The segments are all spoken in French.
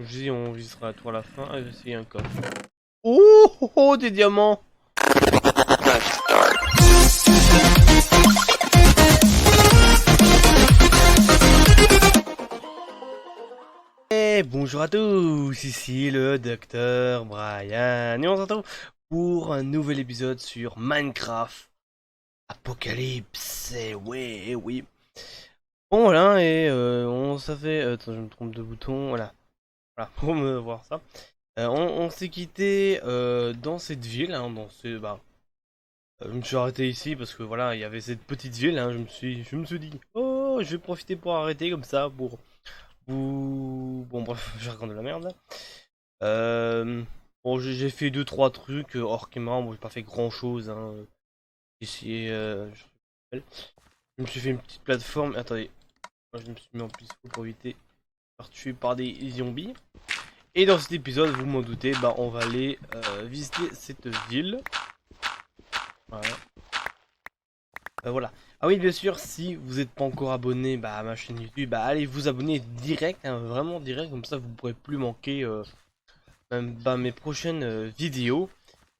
Je dis, on visera à toi à la fin. Ah, c'est un coffre. Oh, oh, oh, des diamants! Bonjour à tous, ici le docteur Brian et on se retrouve pour un nouvel épisode sur Minecraft Apocalypse. Et oui, et oui. Bon voilà, et ça fait... attends, je me trompe de bouton, voilà. Voilà, pour me voir ça. On s'est quitté dans cette ville, hein, je me suis arrêté ici parce que voilà, il y avait cette petite ville, hein, je me suis dit, oh, je vais profiter pour arrêter comme ça, bon bref, je raconte de la merde là. Bon, j'ai fait deux trois trucs hors caméra, bon j'ai pas fait grand chose, hein. Ici, je me suis fait une petite plateforme, attendez, moi, je me suis mis en piste pour éviter de me faire tuer par des zombies. Et dans cet épisode, vous m'en doutez, bah on va aller visiter cette ville. Voilà. Voilà. Ah oui, bien sûr, si vous n'êtes pas encore abonné bah, à ma chaîne YouTube, bah, allez vous abonner direct, hein, vraiment direct, comme ça vous ne pourrez plus manquer mes prochaines vidéos.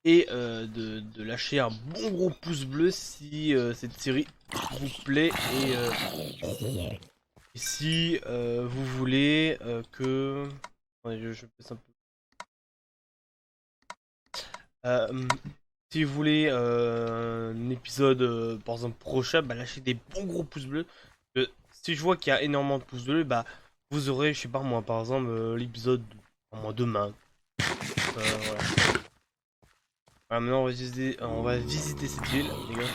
Et de lâcher un bon gros pouce bleu si cette série vous plaît et si vous voulez que... Ouais, je fais ça un peu. Euh, Si vous voulez un épisode par exemple prochain, bah lâchez des bons gros pouces bleus. Si je vois qu'il y a énormément de pouces bleus, bah vous aurez, je sais pas moi, par exemple l'épisode demain. Voilà. Voilà, maintenant on va visiter cette ville, les gars.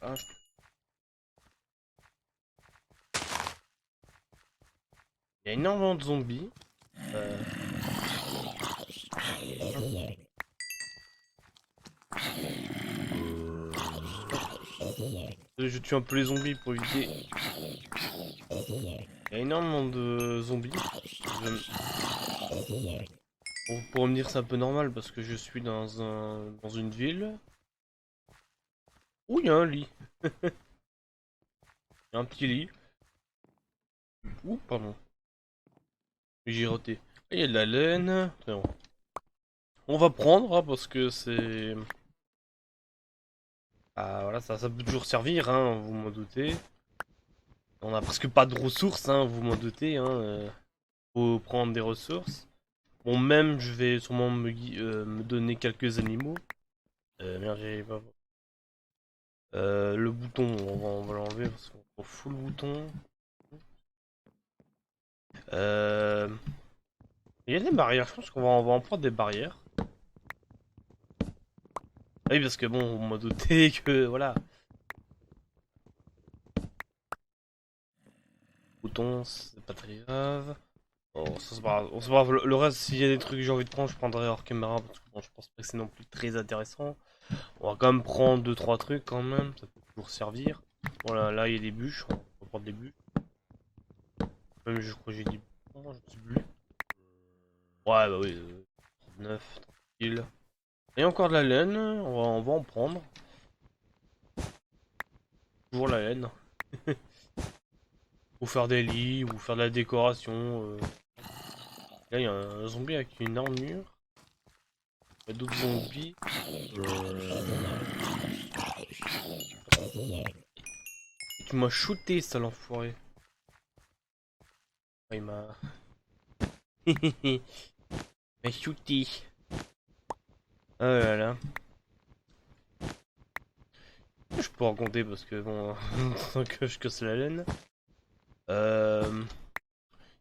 Ah, il y a énormément de zombies. Euh, je tue un peu les zombies pour éviter. Il y a énormément de zombies. Bon, pour me dire c'est un peu normal parce que je suis dans une ville où il y a un lit. Il y a un petit lit. Ouh, pardon. J'ai roté. Il y a de la laine. Très bon. On va prendre hein, parce que c'est... Ah voilà, ça peut toujours servir, hein, vous m'en doutez. On a presque pas de ressources, hein, vous m'en doutez. Hein, faut prendre des ressources. Bon, même je vais sûrement me donner quelques animaux. Merde, j'ai pas... le bouton, on va l'enlever parce qu'on fout le bouton. Euh... Il y a des barrières, je pense on va en prendre des barrières. Ah oui, parce que bon, vous m'en doutez que voilà. Bouton, c'est pas très grave. Bon, ça c'est pas grave. Bon, c'est pas grave. Le reste, s'il y a des trucs que j'ai envie de prendre, je prendrai hors caméra parce que bon, je pense pas que c'est non plus très intéressant. On va quand même prendre deux trois trucs quand même, ça peut toujours servir. Voilà, là il y a des bûches, on va prendre des bûches. Même je crois que j'ai dit. Oh, je sais plus. Ouais, bah oui, 9, tranquille. Et encore de la laine, on va en prendre. Toujours la laine. Ou faire des lits, ou faire de la décoration. Là, il y a un zombie avec une armure. Il y a d'autres zombies. Tu m'as shooté, sale enfoiré. Ah, il m'a... il m'a shooté. Oh là là. Je peux en compter parce que bon, tant que je casse la laine. Euh...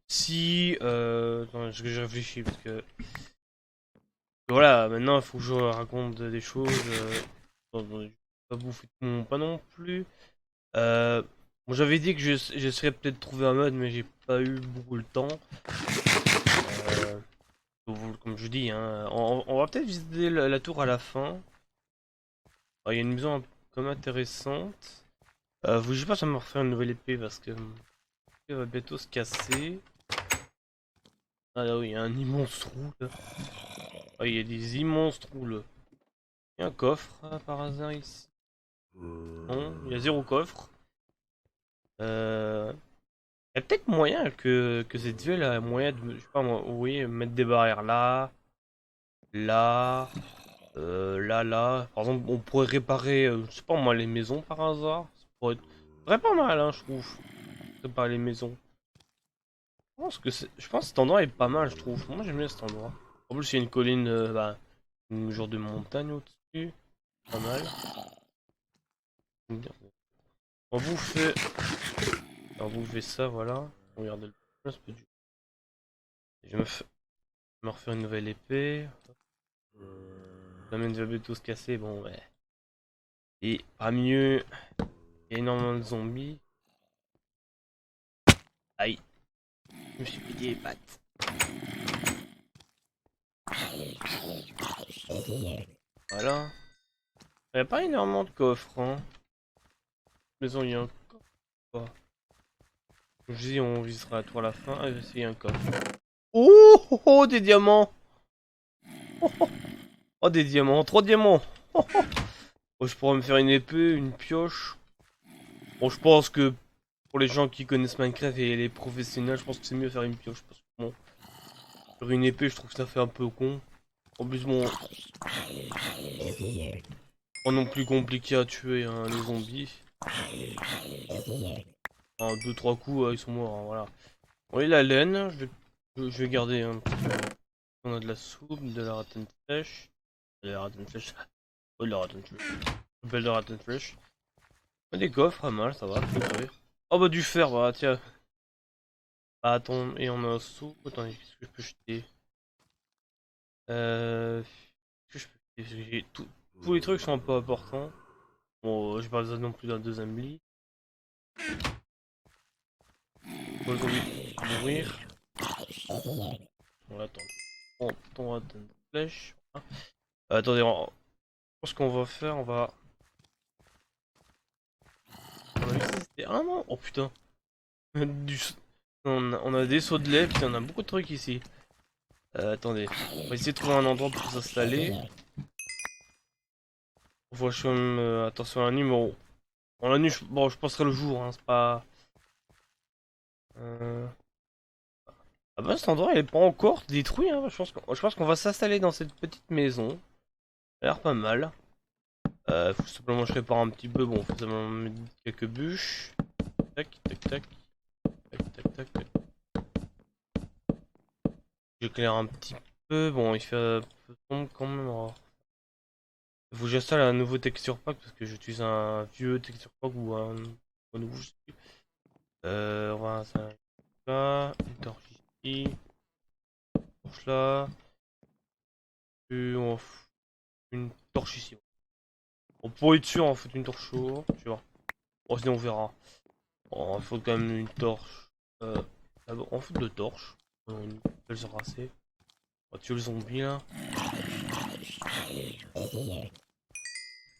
Si... Attends, je réfléchis parce que... Voilà, maintenant il faut que je raconte des choses. Attends, je vais pas bouffer tout mon pas non plus. Bon, j'avais dit que j'essaierais peut-être trouver un mode, mais j'ai pas eu beaucoup le temps. Euh, Comme je dis, hein, on va peut-être visiter la tour à la fin. Ah, il y a une maison comme intéressante. Je sais pas, ça me refaire une nouvelle épée parce que elle va bientôt se casser. Ah là oui, il y a un immense trou là. Ah, il y a des immenses trous là. Il y a un coffre par hasard ici. Non, il y a zéro coffre. Euh... y a peut-être moyen que cette ville a moyen de, je sais pas moi, oui, mettre des barrières là, là, là. Par exemple, on pourrait réparer, je sais pas moi, les maisons par hasard. Ça pourrait être très pas mal, hein, je trouve. Réparer les maisons. Je pense que cet endroit est pas mal, je trouve. Moi j'aime bien cet endroit. En plus, il y a une colline, bah, une genre de montagne au-dessus. Pas mal. On vous fait, on vous fait ça, voilà. Regardez le c'est pas du- je vais me refaire une nouvelle épée. La mienne va bientôt se casser, bon ouais. Et pas mieux, il y a énormément de zombies. Aïe, je me suis pété les pattes. Voilà. Il n'y a pas énormément de coffres, hein. Maison, il y a un coffre. Quoi. Je dis, on visitera la tour à la fin. Ah, il y a un coffre. Oh, oh, oh, des diamants! Oh, des diamants, 3 diamants! Oh, je pourrais me faire une épée, une pioche. Bon, je pense que pour les gens qui connaissent Minecraft et les professionnels, je pense que c'est mieux de faire une pioche. Parce que bon, faire une épée, je trouve que ça fait un peu con. En plus, bon, pas non plus compliqué à tuer hein, les zombies. En 2-3 coups, ils sont morts, hein, voilà. Oui, la laine, je vais garder un petit peu. On a de la soupe, de la rotten flèche. De la rotten flèche. Oh, de la rotten flèche. Belle de rotten flèche. Des coffres, pas mal, ça va, faut ouvrir. Oh bah du fer, bah tiens. Ah, attends, et on a un sou. Attendez, qu'est-ce que je peux jeter? Qu'est-ce que je peux jeter? Parce que tous les trucs sont un peu importants. Bon, j'ai pas besoin non plus d'un deuxième lit. Faut les envie de mourir. Bon, attends. Prends ton rotten flèche. Voilà. Attendez, ce qu'on va faire, on va. On a vu que c'était. Ah non! Oh putain! Du... on a des seaux de lait, putain, on a beaucoup de trucs ici. Attendez, on va essayer de trouver un endroit pour s'installer. Faut que je fasse attention à la nuit, mais bon. Bon, la nuit, bon, je passerai le jour, hein, c'est pas. Euh... Ah bah cet endroit il est pas encore détruit, hein. Je pense qu'on va s'installer dans cette petite maison. Ça a l'air pas mal. Faut simplement que je répare un petit peu, bon, faut simplement mettre quelques bûches. Tac, tac, tac. Tac, tac, tac, tac. J'éclaire un petit peu, bon, il fait un peu sombre quand même. Alors. Faut que j'installe un nouveau texture pack parce que j'utilise un vieux texture pack ou un nouveau, je sais plus. On va installer là, une torche ici, une torche là, et on fout une torche ici. On pourrait être sûr, on fout une torche chaud, tu vois. Bon, sinon on verra. Bon, il faut quand même une torche. D'abord, on fout deux torches. Une belle racée. On va tuer le zombie là.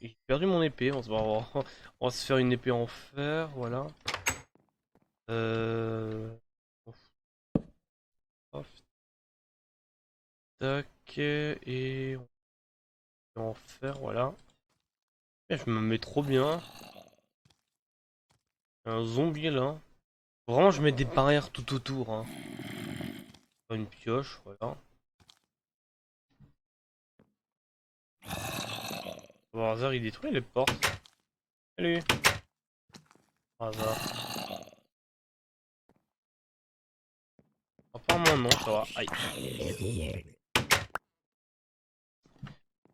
J'ai perdu mon épée, on va se faire une épée en fer, voilà. On fout- tac, et on va en fer, voilà. Et je me mets trop bien. Un zombie là. Vraiment, je mets des barrières tout autour. Hein. Une pioche, voilà. Par hasard, il détruit les portes. Salut. Par hasard. Apparemment, non, ça va. Aïe.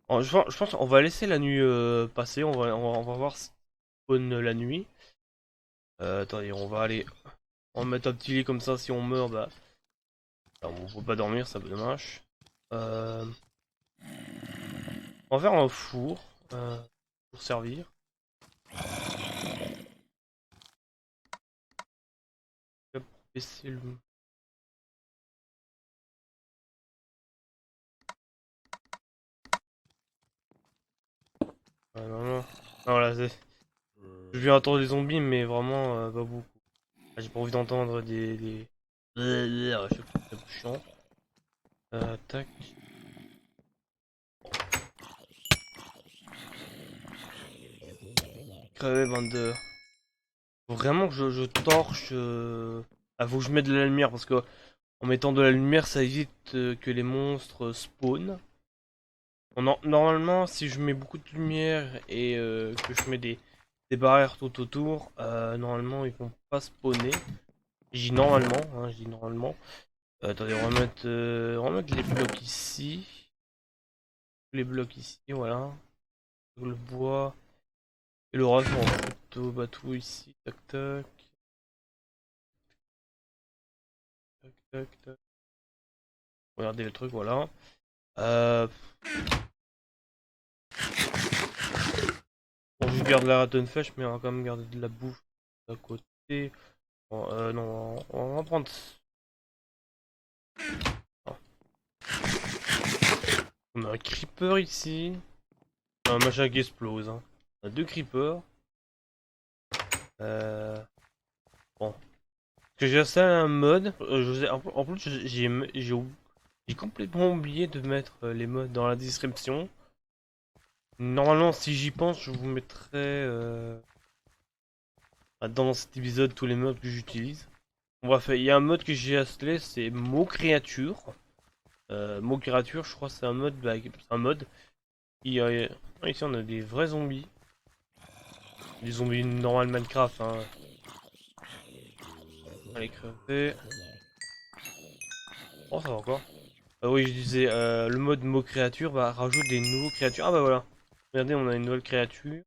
Bon, je pense qu'on va laisser la nuit passer. On va voir si spawn la nuit. Attendez, on va mettre un petit lit comme ça. Si on meurt, bah. On peut pas dormir, ça peut dommage. Euh, on va faire un four pour servir. Hop, baisser le. Non, non. Non, là, je viens entendre des zombies, mais vraiment pas beaucoup. Ah, j'ai pas envie d'entendre je sais pas, c'est un peu chiant. Tac. Crever, bande de. Faut vraiment que je torche. Ah, faut que je mette de la lumière parce que en mettant de la lumière, ça évite que les monstres spawnent. Normalement, si je mets beaucoup de lumière et que je mets des barrières tout autour, normalement ils vont pas spawner. Je dis normalement, hein, je dis normalement. Attendez, on va mettre les blocs ici. Les blocs ici, voilà. Le bois. Et le reste, on va foutre au bateau ici. Tac tac. Tac tac tac. Regardez le truc, voilà. Euh... Bon, je garde la flèche, mais on va quand même garder de la bouffe à côté. Bon, non, on va prendre. Ah. On a un creeper ici. Un machin qui explose. Hein. On a deux creepers. Euh... Bon. Que j'ai installé un mode. En plus, j'ai complètement oublié de mettre les modes dans la description. Normalement, si j'y pense, je vous mettrai dans cet épisode tous les modes que j'utilise. On va faire. Il y a un mode que j'ai installé, c'est mot créature. Mot créature, je crois, c'est un mode. Bah, c'est un mode. Ici, on a des vrais zombies. Des zombies normal Minecraft. Hein. Allez crever. Oh, ça va encore. Oui, je disais, le mode mot créature bah, rajoute des nouveaux créatures. Ah bah voilà. Regardez, on a une nouvelle créature.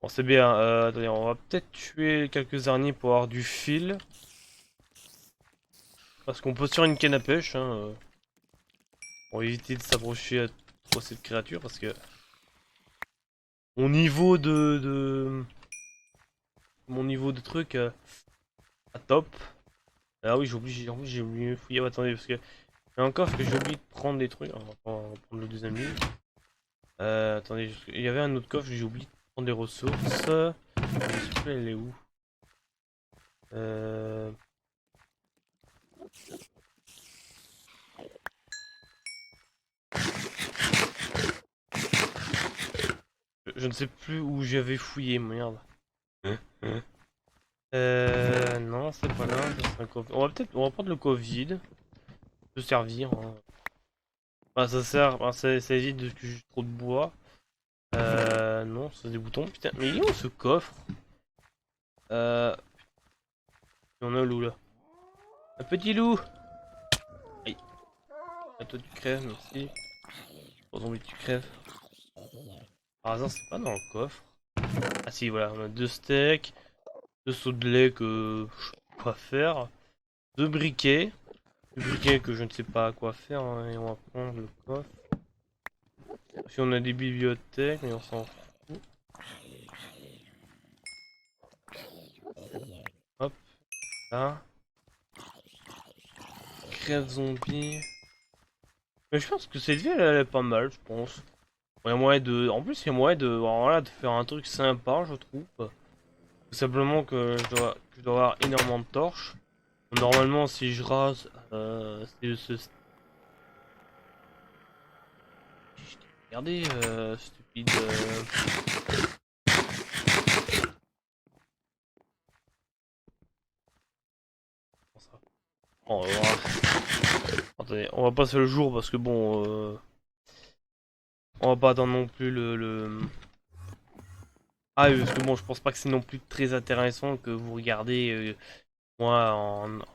Bon, c'est bien. Attendez, on va peut-être tuer quelques araignées pour avoir du fil. Parce qu'on pose sur une canne à pêche. Hein, pour éviter de s'approcher à trop cette créature. Parce que mon niveau mon niveau de truc à top. Ah oui, en plus, j'ai oublié de fouiller. Attendez, parce que il y a encore que j'ai oublié de prendre des trucs. On va prendre le deuxième livre. Attendez, il y avait un autre coffre, j'ai oublié de prendre des ressources. Je sais plus, elle est où? Euh... Je ne sais plus où j'avais fouillé, merde. Non, c'est pas là, ça, c'est un coffre. On va prendre le coffre vide. Ça peut servir. Hein. Enfin, ça sert, enfin, ça évite de que j'ai trop de bois. Non, c'est des boutons. Putain, mais il est où ce coffre? Euh, il y en a un loup là. Un petit loup! Aïe. À toi tu crèves, merci. Pas envie que tu crèves. Par hasard, c'est pas dans le coffre. Ah si, voilà, on a deux steaks, deux seaux de lait que je sais pas quoi faire, deux briquets que je ne sais pas à quoi faire, hein, et on va prendre le coffre. Si on a des bibliothèques, mais on s'en fout. Hop, là. Crève zombie. Mais je pense que cette ville elle est pas mal, je pense. Il y a moyen de. En plus, il y a moyen de, voilà, de faire un truc sympa, je trouve. Tout simplement que je dois avoir énormément de torches. Normalement, si je rase, c'est ce. Regardez, stupide. Comment ça. Oh, attendez, on va passer le jour parce que bon, on va pas attendre non plus Ah oui, parce que bon, je pense pas que c'est non plus très intéressant que vous regardez moi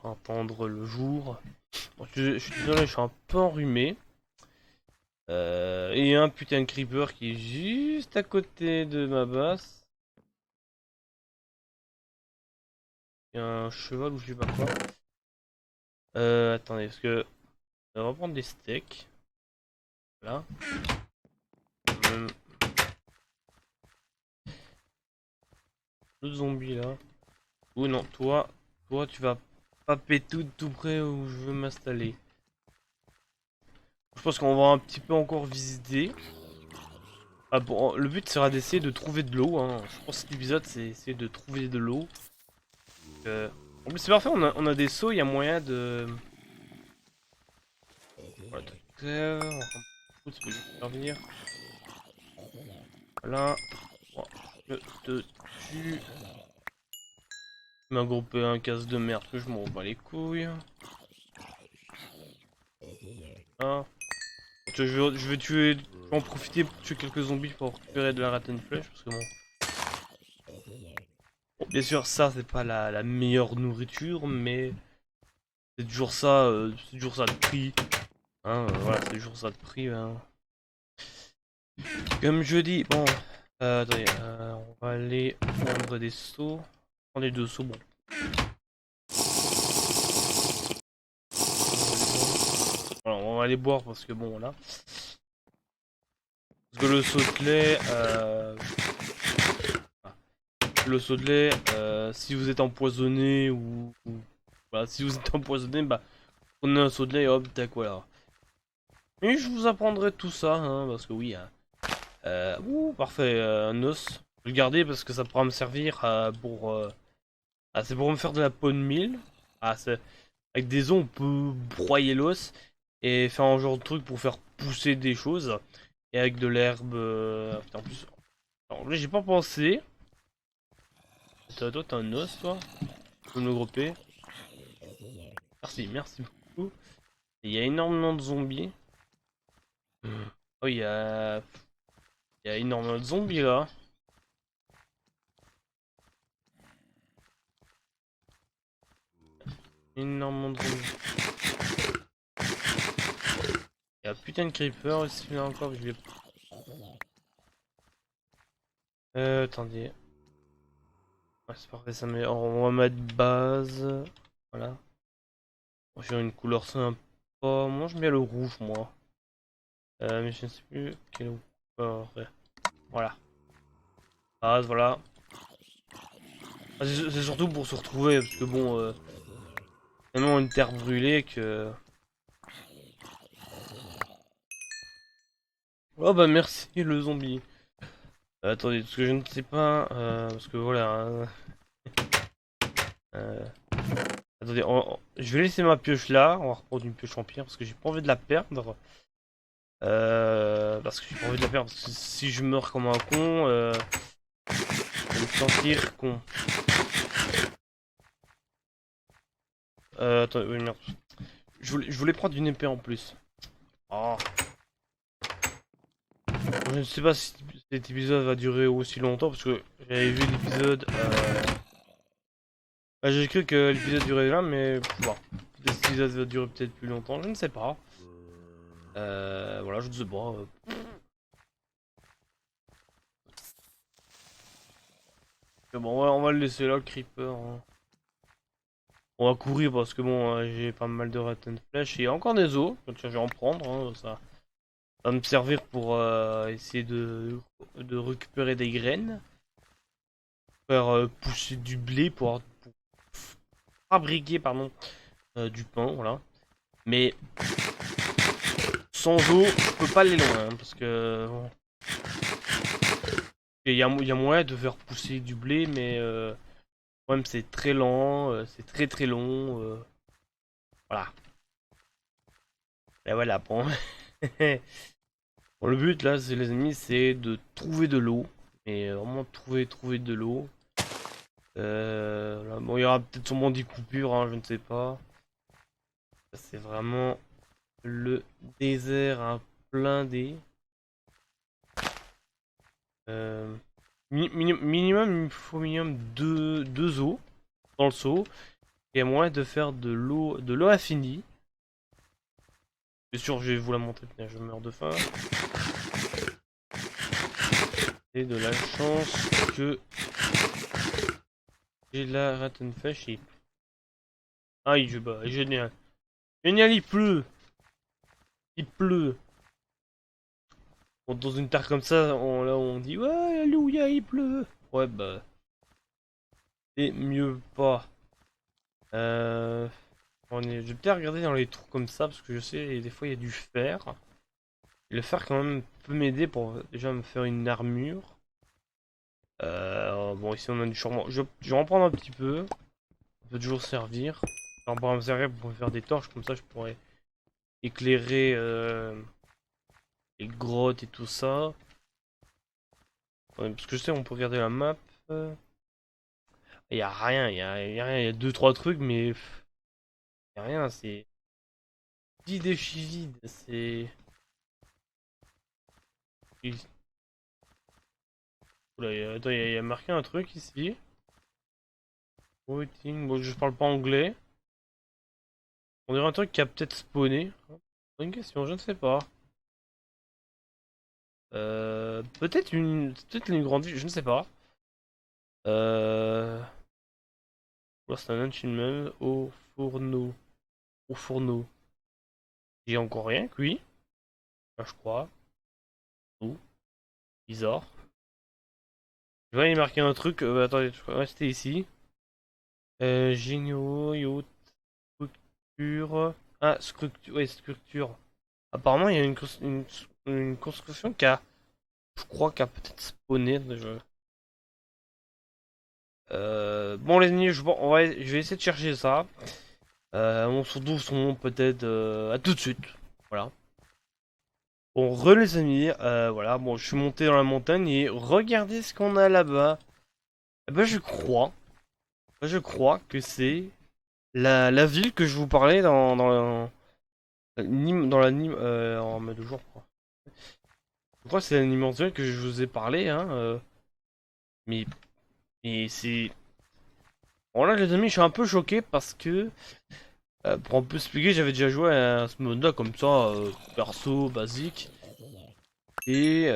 entendre le jour. Bon, je suis désolé, je suis un peu enrhumé. Et un putain de creeper qui est juste à côté de ma base. Il y a un cheval ou je sais pas quoi. Attendez, parce que on va prendre des steaks. Voilà. Euh, L'autre zombie là. Ou non, toi tu vas paper tout près où je veux m'installer. Je pense qu'on va un petit peu encore visiter. Ah bon, le but sera d'essayer de trouver de l'eau. Hein. Je pense que cet épisode c'est essayer de trouver de l'eau. En plus c'est parfait, on a des seaux, il y a moyen de... Voilà, on va faire faire venir. Voilà. Bon. Je te tue. Il m'a groupé un casse de merde que je m'en bats les couilles. Ah. Je vais tuer. Je vais en profiter pour tuer quelques zombies pour récupérer de la ratane flèche parce que bon. Bon, bien sûr, ça c'est pas la meilleure nourriture, mais c'est toujours ça de prix. Hein, voilà, c'est toujours ça de prix. Hein. Comme je dis, bon. Attendez, on va aller prendre des seaux. Prendre les 2 seaux, bon. Voilà, on va aller boire parce que bon, voilà. Parce que le seau de lait, si vous êtes empoisonné ou voilà, si vous êtes empoisonné, bah prenez un seau de lait et hop, tac, voilà. Et je vous apprendrai tout ça, hein, parce que oui, hein. Parfait, un os. Je vais le garder parce que ça pourra me servir c'est pour me faire de la peau de mille. Avec des os, on peut broyer l'os et faire un genre de truc pour faire pousser des choses. Et avec de l'herbe, putain, en plus, alors là j'ai pas pensé. Toi, t'as un os, toi? Tu peux me le grouper? Merci, merci beaucoup. Il y a énormément de zombies. Oh, il y a énormément de zombies là. Énormément de zombies. Il y a putain de creeper ici là encore. Je vais. Attendez. Ouais, c'est parfait, ça met. On va mettre base. Voilà. J'ai une couleur sympa. Moi, j'aime bien le rouge, moi. Mais je ne sais plus quelle couleur. Ouais. Voilà. Base, voilà. Ah, c'est surtout pour se retrouver, parce que bon. Tellement une terre brûlée que. Oh bah merci le zombie. Attendez, parce que je ne sais pas, parce que voilà. Hein, euh, attendez, je vais laisser ma pioche là. On va reprendre une pioche en pierre parce que j'ai pas envie de la perdre. Parce que j'ai pas envie de la perdre. Parce que si je meurs comme un con, je vais me sentir con. Attendez, oui, merde. Je voulais prendre une épée en plus. Oh. Je ne sais pas si cet épisode va durer aussi longtemps parce que j'avais vu l'épisode. Bah, j'ai cru que l'épisode durait là, mais bon, cet épisode va durer peut-être plus longtemps, je ne sais pas. Voilà, je ne sais pas. Mais bon, on va le laisser là, le creeper. Hein. On va courir parce que bon, j'ai pas mal de rattan flèches et encore des os. Donc, je vais en prendre, hein, ça va me servir pour essayer de récupérer des graines. Faire pousser du blé pour fabriquer pardon, du pain, voilà. Mais sans eau, je peux pas aller loin, hein, parce que il y a moyen de faire pousser du blé, mais le problème c'est très lent, c'est très très long, voilà. Et voilà, bon. Bon, le but là, c'est les amis, c'est de trouver de l'eau, et vraiment trouver de l'eau. Là, bon, il y aura peut-être sûrement des coupures, hein, je ne sais pas. C'est vraiment le désert à plein des. Minimum, il me faut minimum deux eaux dans le seau. Et à moyen de faire de l'eau infinie. Bien sûr, je vais vous la montrer, putain, je meurs de faim. Et de la chance que j'ai la rattenflash et. Aïe, génial. Génial, il pleut. Il pleut. Bon, dans une terre comme ça, là on dit ouais, alléluia, il pleut. Ouais, bah. C'est mieux pas. Je vais peut-être regarder dans les trous comme ça parce que je sais, des fois il y a du fer. Et le fer quand même peut m'aider pour déjà me faire une armure. Bon, ici on a du charbon. Je vais en prendre un petit peu. Ça peut toujours servir. On pourra me servir pour me faire des torches, comme ça je pourrais éclairer les grottes et tout ça. Ouais, parce que je sais, on peut regarder la map. Y a rien, y a rien, y a deux trois trucs, mais y a rien, c'est vide et chez vide, c'est. Oula, attends, y a marqué un truc ici. Waiting, bon, je parle pas anglais. On dirait un truc qui a peut-être spawné. Bonne question, je ne sais pas. Peut-être une grande ville, je ne sais pas. Euh, c'est un achievement au fourneau. Au fourneau. J'ai encore rien, que oui. Là, je crois. Oh, bizarre. Je vois, il est marqué un truc. Attendez, je crois c'était ici. Géniaux, yacht, structure. Ah, structure. Ouais, structure. Apparemment, il y a une construction qui a. Je crois qu'elle a peut-être spawné déjà. Bon, les amis, je vais essayer de chercher ça. On se retrouve son peut-être à tout de suite. Voilà. Bon, les amis, voilà. Bon, je suis monté dans la montagne et regardez ce qu'on a là-bas. Eh ben, je crois que c'est la ville que je vous parlais dans l'anime en mode jour. Quoi. Je crois que c'est l'anime mensuel que je vous ai parlé, hein. Mais, mais c'est. Bon là, les amis, je suis un peu choqué parce que pour un peu expliquer, j'avais déjà joué à ce mode-là comme ça, perso, basique. Et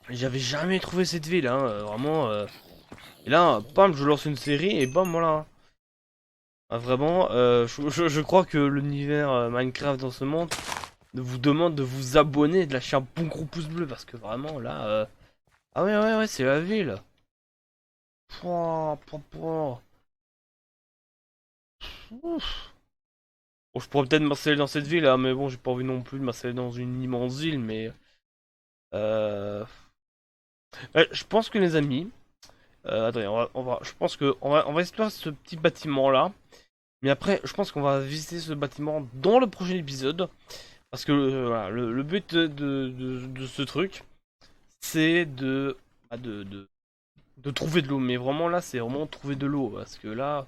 j'avais jamais trouvé cette ville, hein, vraiment. Et là, bam, je lance une série et bam, voilà. Ah, vraiment, je crois que l'univers Minecraft dans ce monde vous demande de vous abonner et de lâcher un bon gros pouce bleu parce que vraiment là. Ah ouais, ouais, ouais, c'est la ville. Pouah, pouah, pouah. Ouf. Bon, je pourrais peut-être m'installer dans cette ville, hein, mais bon, j'ai pas envie non plus de m'installer dans une immense ville, mais. Euh... je pense que les amis. Attendez, je pense que on va explorer ce petit bâtiment là. Mais après, je pense qu'on va visiter ce bâtiment dans le prochain épisode. Parce que voilà, le but de ce truc, c'est bah, de trouver de l'eau. Mais vraiment là, c'est vraiment trouver de l'eau. Parce que là,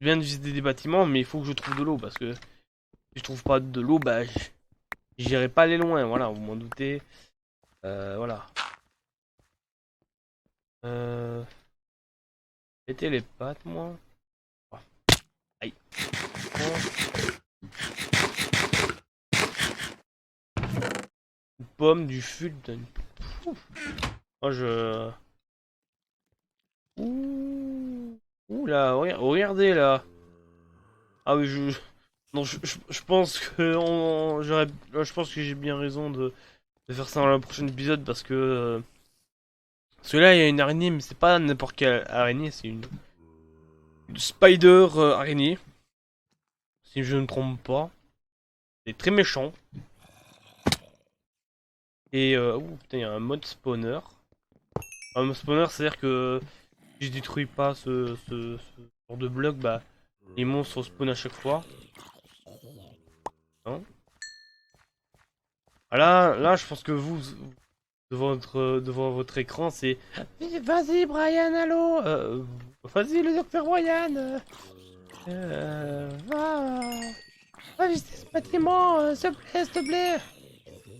je viens de visiter des bâtiments, mais il faut que je trouve de l'eau. Parce que si je trouve pas de l'eau, bah, j'irai pas aller loin. Voilà, vous m'en doutez. Voilà. Euh, Mettez les pattes, moi. Ah, aïe. Une pomme, du fut. Moi, je. Ouh. Ouh là, regardez là. Ah oui, non, je pense que je pense que j'ai bien raison de faire ça dans le prochain épisode parce que là il y a une araignée, mais c'est pas n'importe quelle araignée, c'est une spider araignée, si je ne me trompe pas. C'est très méchant. Et ouh, putain, il y a un mode spawner. Un mode spawner, c'est-à-dire que si je détruis pas ce genre de bloc, bah les monstres spawnent à chaque fois. Hein. Ah là, je pense que vous, devant votre écran, c'est vas-y, Brian, allô vas-y, le docteur Brian va visiter ce bâtiment, s'il te plaît.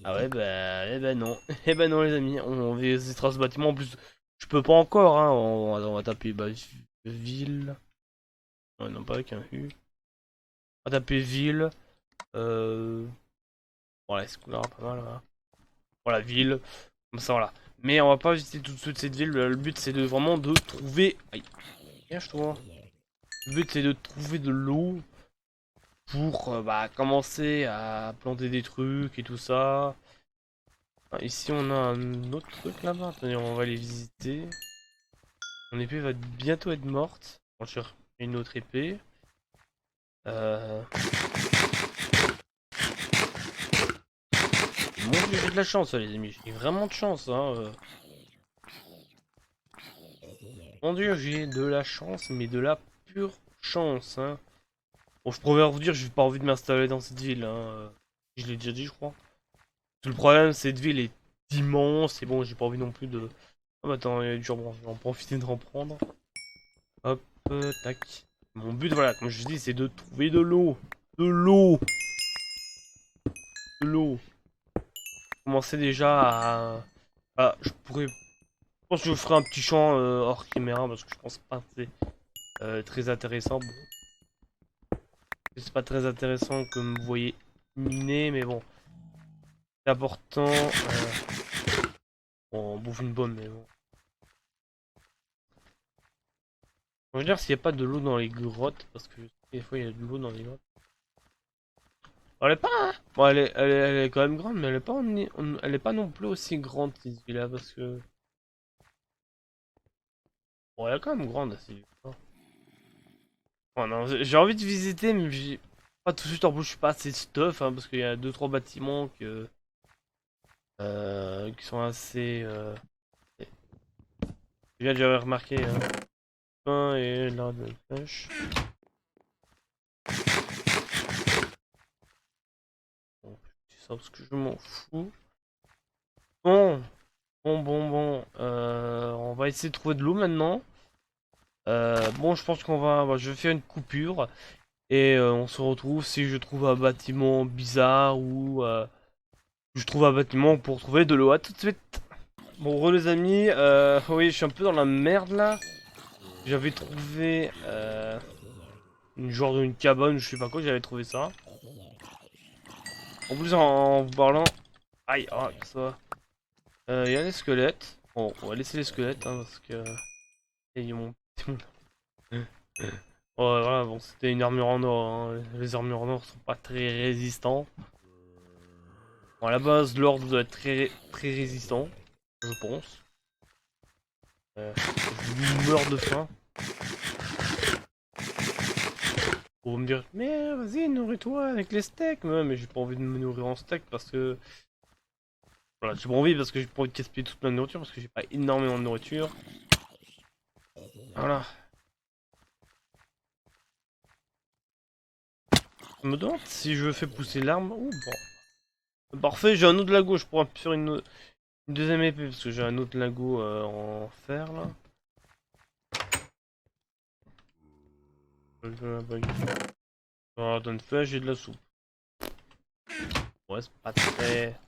Ah ouais, bah, eh ben non. Eh ben non, les amis, on visitera ce bâtiment. En plus, je peux pas encore, hein. On va taper bah, ville. Ouais, non, pas avec un U. On va taper ville. Euh... Voilà, c'est cool, pas mal, là. Voilà, ville. Comme ça, voilà. Mais on va pas visiter tout de suite cette ville. Le but, c'est de vraiment de trouver. Aïe, cache-toi. Le but, c'est de trouver de l'eau pour bah, commencer à planter des trucs et tout ça. Ah, ici, on a un autre truc là-bas. Attendez, on va les visiter. Mon épée va bientôt être morte. On cherche une autre épée. Euh... Mon dieu, j'ai de la chance, les amis. J'ai vraiment de chance. Hein. Mon dieu, j'ai de la chance, mais de la pure chance. Hein. Bon, je pourrais vous dire, j'ai pas envie de m'installer dans cette ville. Hein. Je l'ai déjà dit, je crois. Tout le problème, cette ville est d'immense. Et bon, j'ai pas envie non plus de... Ah bah attends, il y a du jambon, je vais en profiter d'en prendre. Hop, tac. Mon but, voilà, comme je dis, c'est de trouver de l'eau. De l'eau. De l'eau. Commencer déjà à... Ah, je pourrais... Je pense que je ferai un petit champ hors chiméra parce que je pense pas que c'est très intéressant. Bon, c'est pas très intéressant comme vous voyez miner, mais bon. C'est important. Bon, on bouffe une bonne, mais bon. Je veux dire s'il n'y a pas de l'eau dans les grottes, parce que des fois il y a de l'eau dans les grottes. Bon, elle est pas... Bon, elle est quand même grande, mais elle est pas, elle est pas non plus aussi grande ici là, parce que... Bon, elle est quand même grande, c'est... Bon, non, j'ai envie de visiter, mais j'ai... Pas tout de suite, en plus je suis pas assez stuff, hein, parce qu'il y a deux trois bâtiments qui sont assez... J'avais remarqué, hein. Un et là de pêche. Bon, c'est ça parce que je m'en fous. Bon, bon. On va essayer de trouver de l'eau maintenant. Bon, je pense qu'on va... je vais faire une coupure. Et on se retrouve si je trouve un bâtiment bizarre ou... je trouve un bâtiment pour trouver de l'eau. À tout de suite. Bon, re les amis. Oui, je suis un peu dans la merde là. J'avais trouvé... une genre d'une cabane, je sais pas quoi, j'avais trouvé ça. En plus, en vous parlant... Aïe, ah, ça. Il y a des squelettes. Bon, on va laisser les squelettes, hein, parce que... Ils m'ont... Ouais, voilà, bon, c'était une armure en or, hein. Les armures en or sont pas très résistants. Bon, à la base, l'or doit être très résistant, je pense. Je meurs de faim. On va me dire, mais vas-y, nourris-toi avec les steaks. Ouais, mais j'ai pas envie de me nourrir en steak parce que... Voilà, j'ai pas envie parce que j'ai pas envie de gaspiller toute ma nourriture parce que j'ai pas énormément de nourriture. Voilà. Je me demande si je fais pousser l'arme. Ouh, bon. Parfait, j'ai un autre lago, je pourrais faire une deuxième épée parce que j'ai un autre lago en fer là. Donne feu, j'ai de la soupe. Ouais, c'est pas très...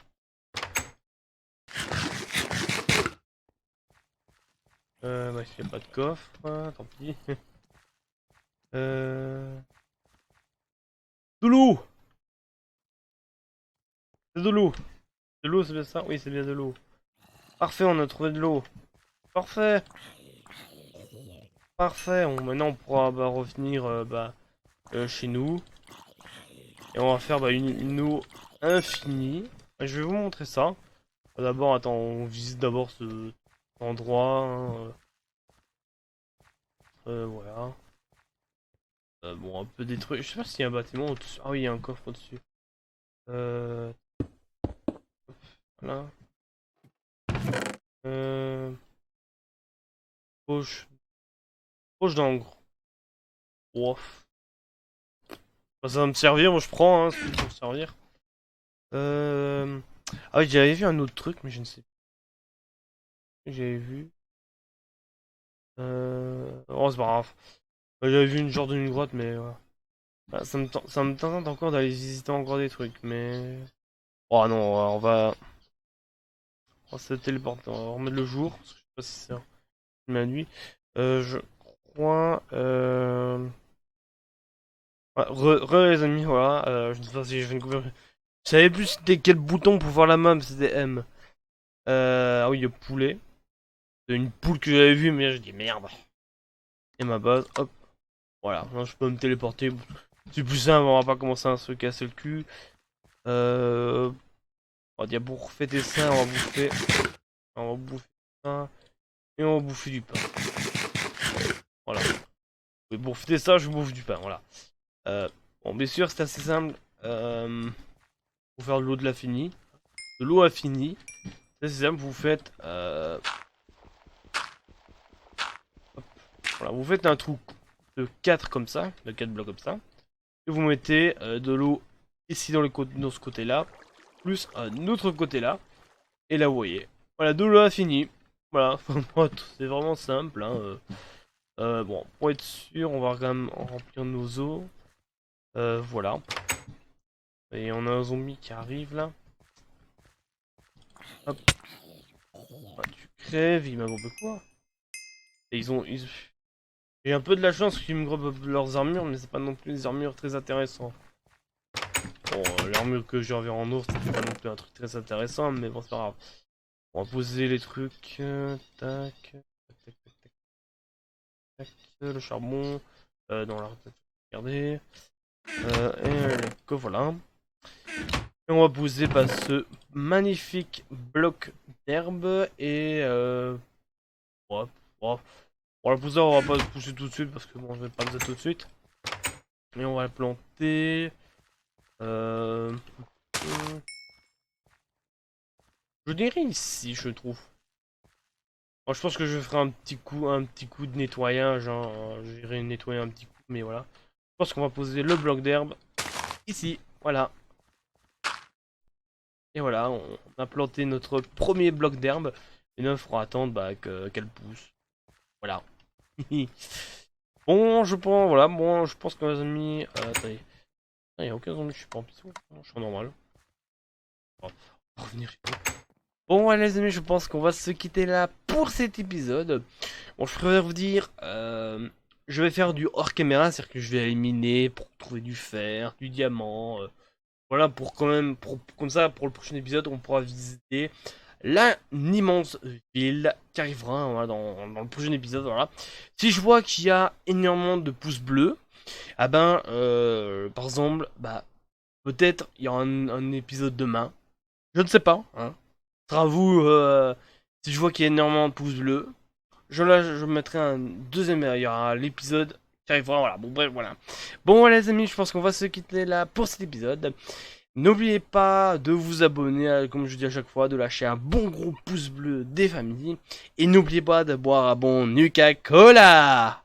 Bah, il y a pas de coffre, hein, tant pis. De l'eau! C'est de l'eau! De l'eau, c'est bien ça? Oui, c'est bien de l'eau. Parfait, on a trouvé de l'eau. Parfait! Parfait, maintenant on pourra revenir chez nous. Et on va faire une eau infinie. Je vais vous montrer ça. D'abord, attends, on visite d'abord ce endroit, hein. Voilà. Bon, un peu détruit. Je sais pas s'il y a un bâtiment au-dessus. Ah oui, il y a un coffre au-dessus. Euh... Voilà. Euh... Poche. Poche d'encre. Ouf. Bah, ça va me servir, moi je prends, hein, c'est pour me servir. Ah oui, j'avais vu un autre truc, mais je ne sais plus. J'avais vu. Oh, c'est pas grave. J'avais vu une genre d'une grotte, mais voilà. Bah, ça me tente encore d'aller visiter encore des trucs, mais... Oh non, on va se téléporter, on va remettre le jour, parce que je sais pas si c'est la nuit. Je crois... Ouais, les amis, voilà, je ne sais pas si je viens de couvrir... Je savais plus c'était quel bouton pour voir la map, c'était M. Ah oui, il y a poulet. C'est une poule que j'avais vue, mais je dis merde. Et ma base, hop, voilà, maintenant je peux me téléporter. C'est plus simple, on va pas commencer à se casser le cul. On va dire pour fêter ça, on va bouffer ça, et on va bouffer du pain. Voilà. Et pour fêter ça, je bouffe du pain, voilà. Bon, bien sûr, c'est assez simple. Pour faire de l'eau de l'infini. De l'eau infinie. C'est assez simple, vous faites... Voilà, vous faites un trou de 4 comme ça, de 4 blocs comme ça. Et vous mettez de l'eau ici dans ce côté-là, plus un autre côté là. Et là, vous voyez. Voilà, Dolo a fini. Voilà, c'est vraiment simple. Hein. Bon, pour être sûr, on va quand même remplir nos os. Voilà. Et on a un zombie qui arrive là. Hop. Ah, tu crèves, il m'a gobé quoi. Et j'ai un peu de la chance qu'ils me grobent leurs armures, mais c'est pas non plus des armures très intéressantes. Bon, l'armure que j'ai envers en ours, c'est pas non plus un truc très intéressant, mais bon, c'est pas grave. On va poser les trucs. Tac, tac, tac, tac, tac, le charbon. Dans la. Regardez. Et le coffre, voilà. Et on va poser ce magnifique bloc d'herbe et ouais, ouais. On va le pousser, on va pas le pousser tout de suite parce que bon, je vais pas le pousser tout de suite. Mais on va le planter. Euh... Je dirais ici, je trouve. Bon, je pense que je ferai un petit coup de nettoyage. Hein. J'irai nettoyer un petit coup, mais voilà. Je pense qu'on va poser le bloc d'herbe ici. Voilà. Et voilà, on a planté notre premier bloc d'herbe. Et là, il faudra attendre qu'elle pousse. Voilà. Bon, je pense, voilà, bon, je pense qu'on a mis. Attendez. Il n'y a aucun zombie, je suis pas en pissou. Je suis en normal. On va revenir chez nous. Bon, ouais, les amis, je pense qu'on va se quitter là pour cet épisode. Bon, je préfère vous dire, je vais faire du hors caméra, c'est-à-dire que je vais éliminer pour trouver du fer, du diamant. Voilà, pour quand même, comme ça, pour le prochain épisode, on pourra visiter l'immense ville qui arrivera voilà, dans le prochain épisode. Voilà. Si je vois qu'il y a énormément de pouces bleus, ah ben, par exemple, bah, peut-être il y aura un épisode demain. Je ne sais pas. Hein. Ce sera à vous, si je vois qu'il y a énormément de pouces bleus, je mettrai un deuxième, il y aura l'épisode qui arrivera. Voilà, bon, bref, voilà. Bon, voilà, les amis, je pense qu'on va se quitter là pour cet épisode. N'oubliez pas de vous abonner, comme je dis à chaque fois, de lâcher un bon gros pouce bleu des familles. Et n'oubliez pas de boire un bon Nuka-Cola.